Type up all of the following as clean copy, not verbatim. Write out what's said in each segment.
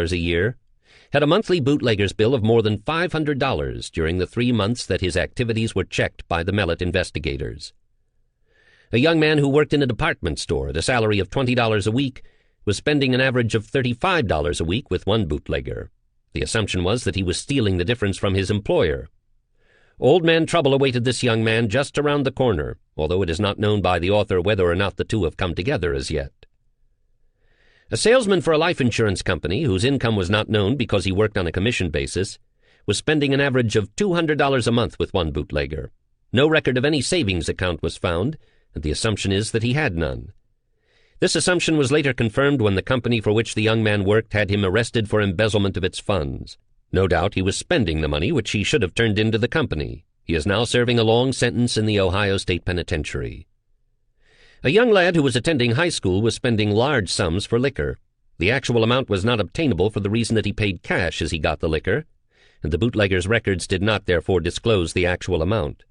a year, had a monthly bootlegger's bill of more than $500 during the 3 months that his activities were checked by the Mellet investigators. A young man who worked in a department store at a salary of $20 a week was spending an average of $35 a week with one bootlegger. The assumption was that he was stealing the difference from his employer. Old man trouble awaited this young man just around the corner, although it is not known by the author whether or not the two have come together as yet. A salesman for a life insurance company, whose income was not known because he worked on a commission basis, was spending an average of $200 a month with one bootlegger. No record of any savings account was found, and the assumption is that he had none. This assumption was later confirmed when the company for which the young man worked had him arrested for embezzlement of its funds. No doubt he was spending the money which he should have turned into the company. He is now serving a long sentence in the Ohio State Penitentiary. A young lad who was attending high school was spending large sums for liquor. The actual amount was not obtainable for the reason that he paid cash as he got the liquor, and the bootlegger's records did not therefore disclose the actual amount.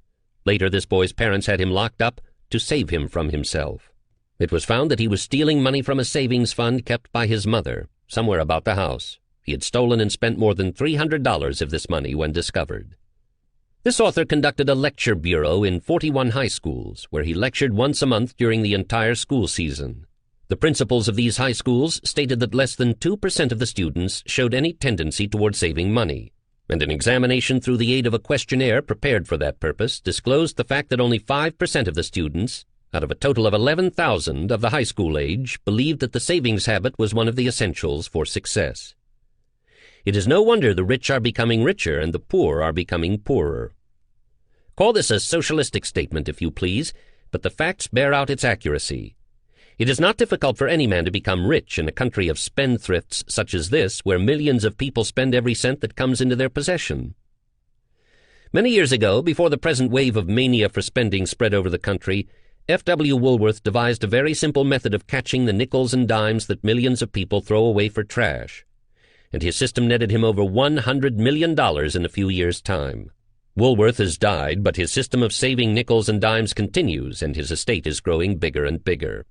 Later this boy's parents had him locked up to save him from himself. It was found that he was stealing money from a savings fund kept by his mother, somewhere about the house. He had stolen and spent more than $300 of this money when discovered. This author conducted a lecture bureau in 41 high schools, where he lectured once a month during the entire school season. The principals of these high schools stated that less than 2% of the students showed any tendency toward saving money, and an examination through the aid of a questionnaire prepared for that purpose disclosed the fact that only 5% of the students, out of a total of 11,000 of the high school age, believed that the savings habit was one of the essentials for success. It is no wonder the rich are becoming richer and the poor are becoming poorer. Call this a socialistic statement, if you please, but the facts bear out its accuracy. It is not difficult for any man to become rich in a country of spendthrifts such as this, where millions of people spend every cent that comes into their possession. Many years ago, before the present wave of mania for spending spread over the country, F.W. Woolworth devised a very simple method of catching the nickels and dimes that millions of people throw away for trash, and his system netted him over $100 million in a few years' time. Woolworth has died, but his system of saving nickels and dimes continues, and his estate is growing bigger and bigger.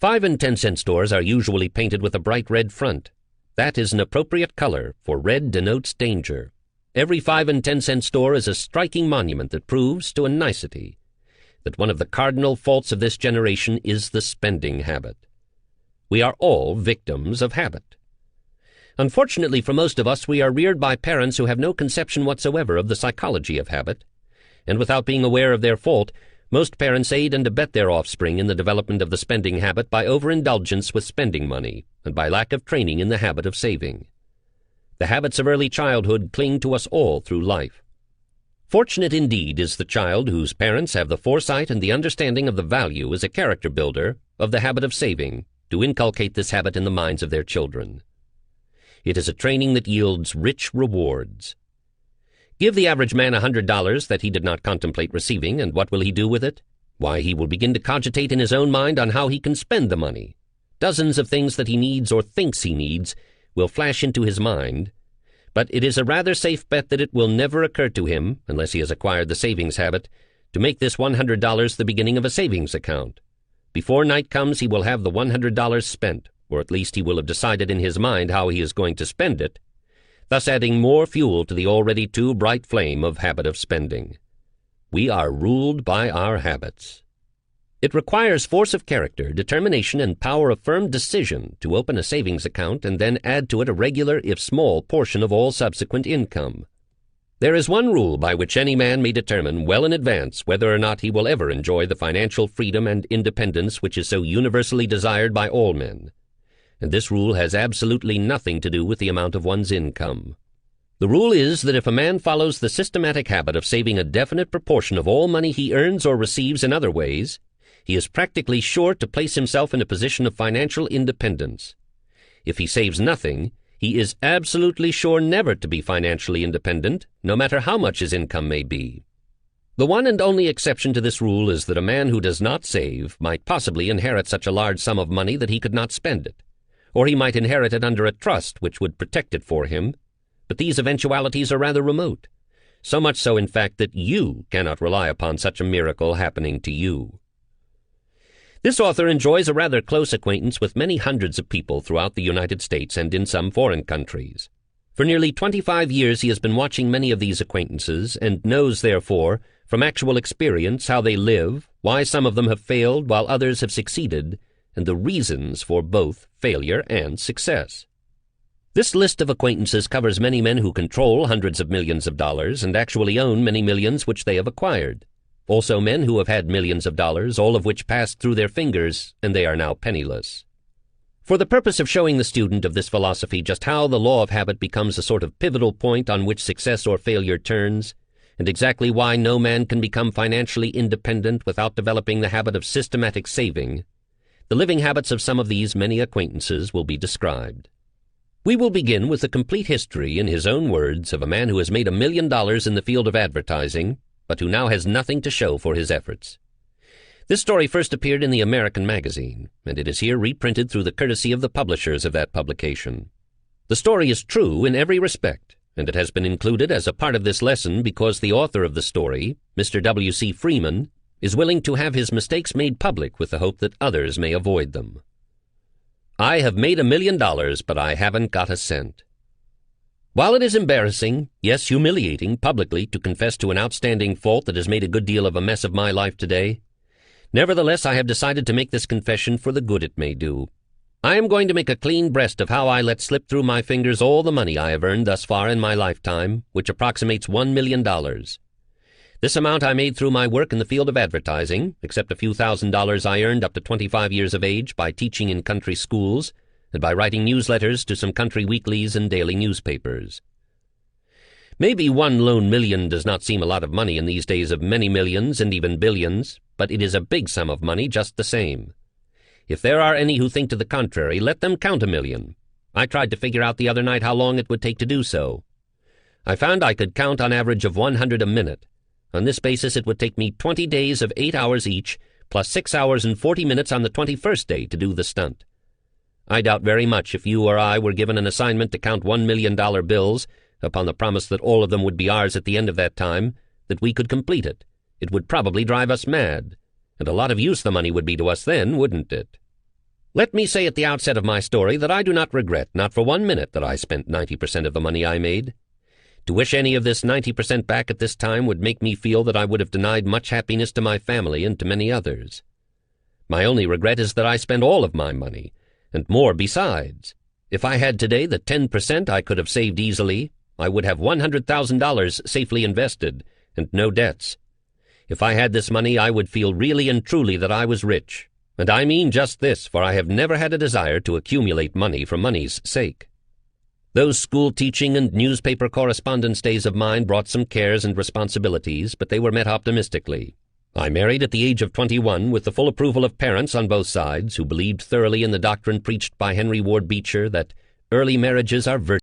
5 and 10-cent stores are usually painted with a bright red front. That is an appropriate color, for red denotes danger. Every 5 and 10-cent store is a striking monument that proves, to a nicety, that one of the cardinal faults of this generation is the spending habit. We are all victims of habit. Unfortunately for most of us, we are reared by parents who have no conception whatsoever of the psychology of habit, and without being aware of their fault, most parents aid and abet their offspring in the development of the spending habit by overindulgence with spending money, and by lack of training in the habit of saving. The habits of early childhood cling to us all through life. Fortunate indeed is the child whose parents have the foresight and the understanding of the value as a character builder of the habit of saving, to inculcate this habit in the minds of their children. It is a training that yields rich rewards. Give the average man $100 that he did not contemplate receiving, and what will he do with it? Why, he will begin to cogitate in his own mind on how he can spend the money. Dozens of things that he needs or thinks he needs will flash into his mind, but it is a rather safe bet that it will never occur to him, unless he has acquired the savings habit, to make this $100 the beginning of a savings account. Before night comes, he will have the $100 spent, or at least he will have decided in his mind how he is going to spend it, thus adding more fuel to the already too bright flame of habit of spending. We are ruled by our habits. It requires force of character, determination, and power of firm decision to open a savings account and then add to it a regular, if small, portion of all subsequent income. There is one rule by which any man may determine well in advance whether or not he will ever enjoy the financial freedom and independence which is so universally desired by all men, and this rule has absolutely nothing to do with the amount of one's income. The rule is that if a man follows the systematic habit of saving a definite proportion of all money he earns or receives in other ways, he is practically sure to place himself in a position of financial independence. If he saves nothing, he is absolutely sure never to be financially independent, no matter how much his income may be. The one and only exception to this rule is that a man who does not save might possibly inherit such a large sum of money that he could not spend it, or he might inherit it under a trust which would protect it for him, but these eventualities are rather remote, so much so, in fact, that you cannot rely upon such a miracle happening to you. This author enjoys a rather close acquaintance with many hundreds of people throughout the United States and in some foreign countries. For nearly 25 years he has been watching many of these acquaintances and knows, therefore, from actual experience how they live, why some of them have failed while others have succeeded, and the reasons for both failure and success. This list of acquaintances covers many men who control hundreds of millions of dollars and actually own many millions which they have acquired. Also men who have had millions of dollars, all of which passed through their fingers, and they are now penniless. For the purpose of showing the student of this philosophy just how the law of habit becomes a sort of pivotal point on which success or failure turns, and exactly why no man can become financially independent without developing the habit of systematic saving, the living habits of some of these many acquaintances will be described. We will begin with the complete history, in his own words, of a man who has made $1 million in the field of advertising, but who now has nothing to show for his efforts. This story first appeared in the American magazine, and it is here reprinted through the courtesy of the publishers of that publication. The story is true in every respect, and it has been included as a part of this lesson because the author of the story, Mr. W.C. Freeman, is willing to have his mistakes made public with the hope that others may avoid them. I have made $1 million, but I haven't got a cent. While it is embarrassing, yes, humiliating, publicly to confess to an outstanding fault that has made a good deal of a mess of my life today, nevertheless I have decided to make this confession for the good it may do. I am going to make a clean breast of how I let slip through my fingers all the money I have earned thus far in my lifetime, which approximates $1 million. This amount I made through my work in the field of advertising, except a few $1,000s I earned up to 25 years of age by teaching in country schools and by writing newsletters to some country weeklies and daily newspapers. Maybe one lone million does not seem a lot of money in these days of many millions and even billions, but it is a big sum of money just the same. If there are any who think to the contrary, let them count $1 million. I tried to figure out the other night how long it would take to do so. I found I could count on average of 100 a minute. On this basis, it would take me 20 days of 8 hours each, plus 6 hours and 40 minutes on the 21st day to do the stunt. I doubt very much if you or I were given an assignment to count $1 million bills, upon the promise that all of them would be ours at the end of that time, that we could complete it. It would probably drive us mad, and a lot of use the money would be to us then, wouldn't it? Let me say at the outset of my story that I do not regret, not for 1 minute, that I spent 90% of the money I made. To wish any of this 90% back at this time would make me feel that I would have denied much happiness to my family and to many others. My only regret is that I spent all of my money, and more besides. If I had today the 10% I could have saved easily, I would have $100,000 safely invested, and no debts. If I had this money, I would feel really and truly that I was rich. And I mean just this, for I have never had a desire to accumulate money for money's sake. Those school teaching and newspaper correspondence days of mine brought some cares and responsibilities, but they were met optimistically. I married at the age of 21 with the full approval of parents on both sides, who believed thoroughly in the doctrine preached by Henry Ward Beecher that early marriages are virtuous.